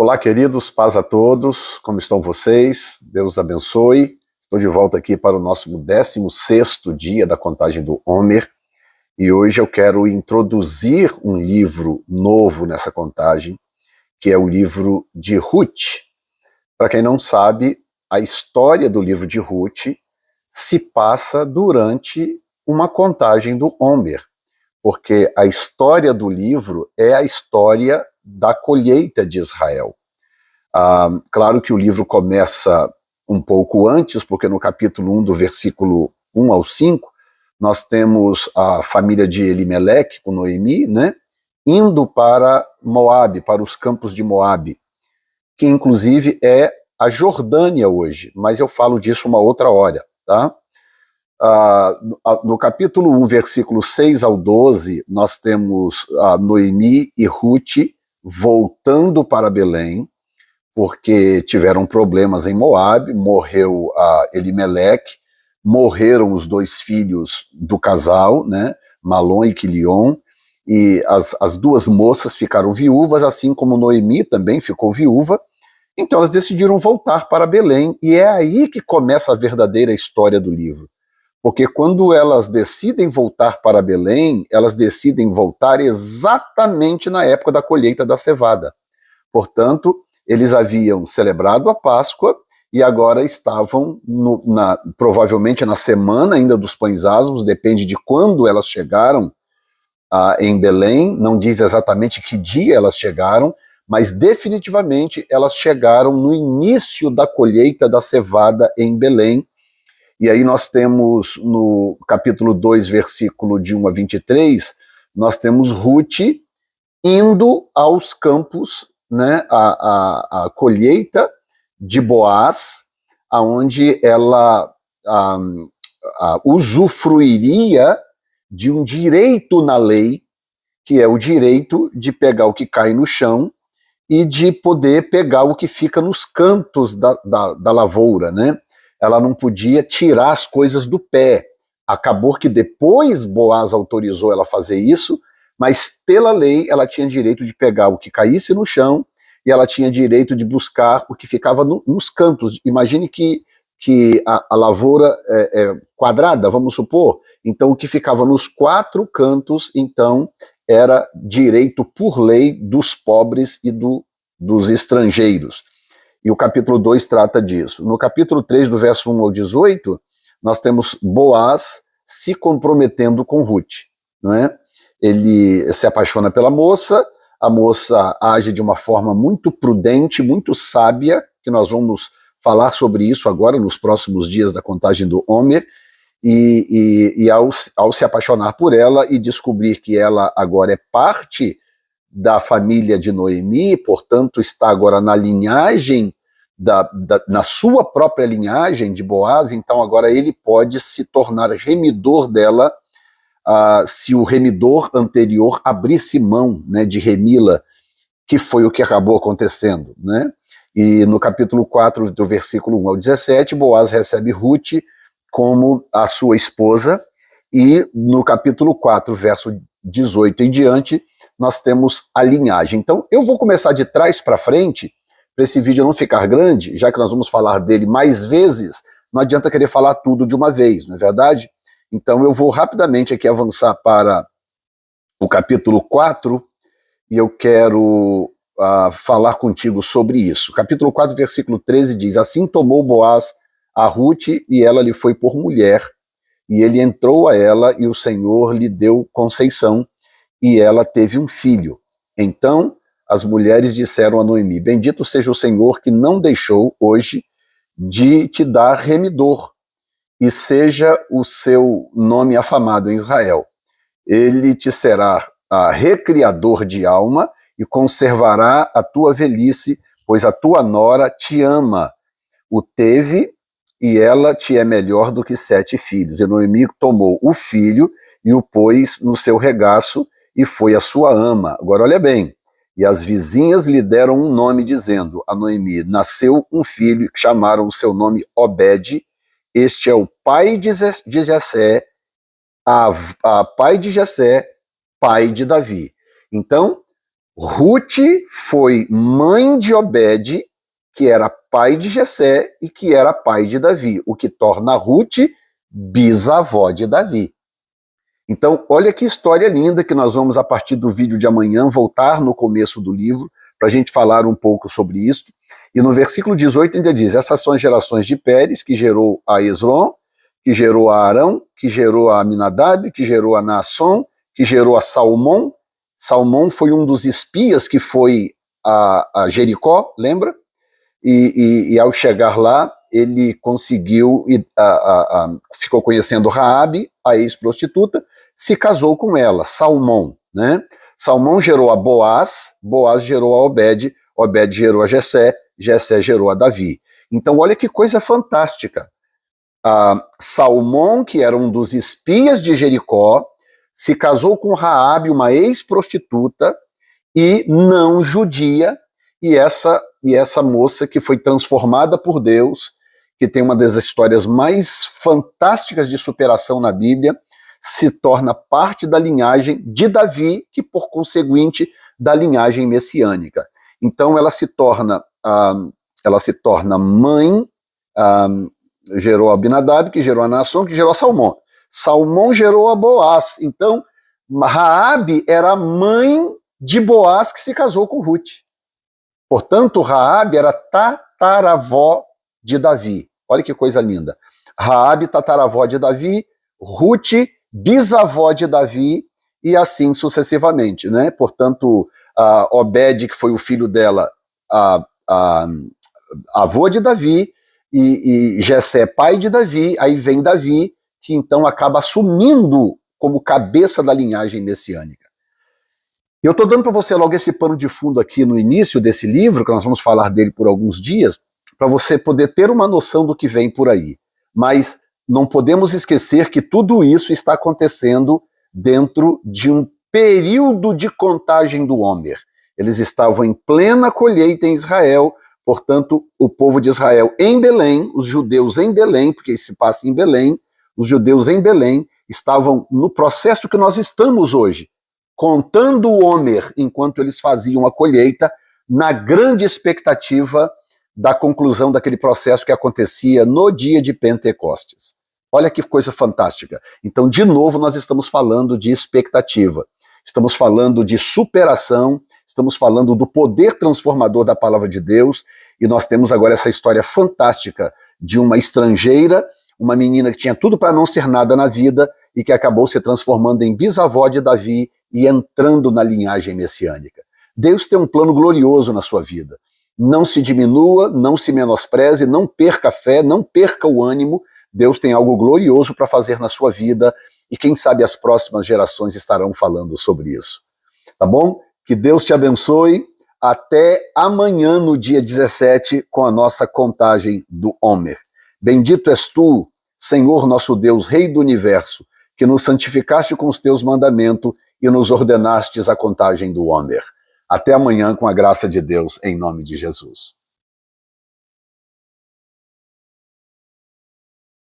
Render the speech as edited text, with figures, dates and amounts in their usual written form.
Olá, queridos, paz a todos, como estão vocês? Deus abençoe. Estou de volta aqui para o nosso 16º dia da contagem do Homer, e hoje eu quero introduzir um livro novo nessa contagem, que é o livro de Ruth. Para quem não sabe, a história do livro de Ruth se passa durante uma contagem do Homer, porque a história do livro é a história da colheita de Israel. Claro que o livro começa um pouco antes, porque no capítulo 1, do versículo 1 ao 5, nós temos a família de Elimeleque, com Noemi, né, indo para Moabe, para os campos de Moabe, que inclusive é a Jordânia hoje, mas eu falo disso uma outra hora, tá? No capítulo 1, versículo 6 ao 12, nós temos Noemi e Ruth voltando para Belém, porque tiveram problemas em Moabe, morreu Elimeleque, morreram os 2 filhos do casal, né, Malom e Quilion, e as 2 moças ficaram viúvas, assim como Noemi também ficou viúva. Então elas decidiram voltar para Belém, e é aí que começa a verdadeira história do livro. Porque quando elas decidem voltar para Belém, elas decidem voltar exatamente na época da colheita da cevada. Portanto, eles haviam celebrado a Páscoa e agora estavam provavelmente na semana ainda dos pães asmos, depende de quando elas chegaram em Belém, não diz exatamente que dia elas chegaram, mas definitivamente elas chegaram no início da colheita da cevada em Belém. E aí nós temos no capítulo 2, versículo de 1 a 23, nós temos Ruth indo aos campos, né, a colheita de Boaz, aonde ela usufruiria de um direito na lei, que é o direito de pegar o que cai no chão e de poder pegar o que fica nos cantos da lavoura, né? Ela não podia tirar as coisas do pé. Acabou que depois Boaz autorizou ela a fazer isso, mas pela lei ela tinha direito de pegar o que caísse no chão e ela tinha direito de buscar o que ficava nos cantos. Imagine que a lavoura é quadrada, vamos supor, então o que ficava nos 4 cantos, então, era direito por lei dos pobres e dos estrangeiros. E o capítulo 2 trata disso. No capítulo 3, do verso 1 ao 18, nós temos Boaz se comprometendo com Ruth, não é? Ele se apaixona pela moça, a moça age de uma forma muito prudente, muito sábia, que nós vamos falar sobre isso agora nos próximos dias da contagem do Homer, e ao se apaixonar por ela e descobrir que ela agora é parte da família de Noemi, portanto está agora na linhagem, na sua própria linhagem de Boaz, então agora ele pode se tornar remidor dela, se o remidor anterior abrisse mão, né, de remi-la, que foi o que acabou acontecendo, né? E no capítulo 4, do versículo 1 ao 17, Boaz recebe Ruth como a sua esposa, e no capítulo 4, verso 18 em diante, nós temos a linhagem. Então, eu vou começar de trás para frente, para esse vídeo não ficar grande, já que nós vamos falar dele mais vezes, não adianta querer falar tudo de uma vez, não é verdade? Então, eu vou rapidamente aqui avançar para o capítulo 4, e eu quero falar contigo sobre isso. Capítulo 4, versículo 13 diz: Assim tomou Boaz a Ruth, e ela lhe foi por mulher, e ele entrou a ela, e o Senhor lhe deu conceição, e ela teve um filho. Então as mulheres disseram a Noemi: Bendito seja o Senhor que não deixou hoje de te dar remidor, e seja o seu nome afamado em Israel. Ele te será recriador de alma e conservará a tua velhice, pois a tua nora te ama. O teve, e ela te é melhor do que 7 filhos. E Noemi tomou o filho e o pôs no seu regaço, e foi a sua ama. Agora olha bem, e as vizinhas lhe deram um nome, dizendo a Noemi: nasceu um filho, chamaram o seu nome Obed, este é o pai de Jessé, pai de Jessé, pai de Davi. Então, Ruth foi mãe de Obed, que era pai de Jessé e que era pai de Davi, o que torna Ruth bisavó de Davi. Então, olha que história linda que nós vamos, a partir do vídeo de amanhã, voltar no começo do livro, para a gente falar um pouco sobre isso. E no versículo 18 ainda diz, essas são as gerações de Pérez, que gerou a Esrom, que gerou a Arão, que gerou a Aminadab, que gerou a Naasson, que gerou a Salmão. Salmão foi um dos espias que foi a Jericó, lembra? E ao chegar lá, ele conseguiu, ficou conhecendo Raabe, a ex-prostituta, se casou com ela, Salmão, né? Salmão gerou a Boaz, Boaz gerou a Obed, Obed gerou a Jessé, Jessé gerou a Davi. Então olha que coisa fantástica. Salmão, que era um dos espias de Jericó, se casou com Raabe, uma ex-prostituta e não judia, e essa moça que foi transformada por Deus, que tem uma das histórias mais fantásticas de superação na Bíblia, se torna parte da linhagem de Davi, que por conseguinte da linhagem messiânica. Então ela se torna mãe, gerou a Abinadab, que gerou a Naasson, que gerou a Salmão. Salmão gerou a Boaz. Então Raabe era mãe de Boaz, que se casou com Ruth. Portanto, Raabe era tataravó de Davi. Olha que coisa linda. Raabe, tataravó de Davi, Ruth, bisavó de Davi, e assim sucessivamente, né? Portanto, Obed, que foi o filho dela, avô de Davi, e Jessé, pai de Davi, aí vem Davi, que então acaba assumindo como cabeça da linhagem messiânica. Eu estou dando para você logo esse pano de fundo aqui no início desse livro, que nós vamos falar dele por alguns dias, para você poder ter uma noção do que vem por aí. Mas não podemos esquecer que tudo isso está acontecendo dentro de um período de contagem do Homer. Eles estavam em plena colheita em Israel, portanto, o povo de Israel em Belém, os judeus em Belém, porque isso se passa em Belém, os judeus em Belém estavam no processo que nós estamos hoje, contando o Homer enquanto eles faziam a colheita, na grande expectativa da conclusão daquele processo que acontecia no dia de Pentecostes. Olha que coisa fantástica. Então, de novo, nós estamos falando de expectativa, estamos falando de superação, estamos falando do poder transformador da palavra de Deus, e nós temos agora essa história fantástica de uma estrangeira, uma menina que tinha tudo para não ser nada na vida e que acabou se transformando em bisavó de Davi e entrando na linhagem messiânica. Deus tem um plano glorioso na sua vida. Não se diminua, não se menospreze, não perca a fé, não perca o ânimo. Deus tem algo glorioso para fazer na sua vida e quem sabe as próximas gerações estarão falando sobre isso. Tá bom? Que Deus te abençoe. Até amanhã, no dia 17, com a nossa contagem do Homer. Bendito és tu, Senhor nosso Deus, Rei do Universo, que nos santificaste com os teus mandamentos e nos ordenastes a contagem do Homer. Até amanhã, com a graça de Deus, em nome de Jesus.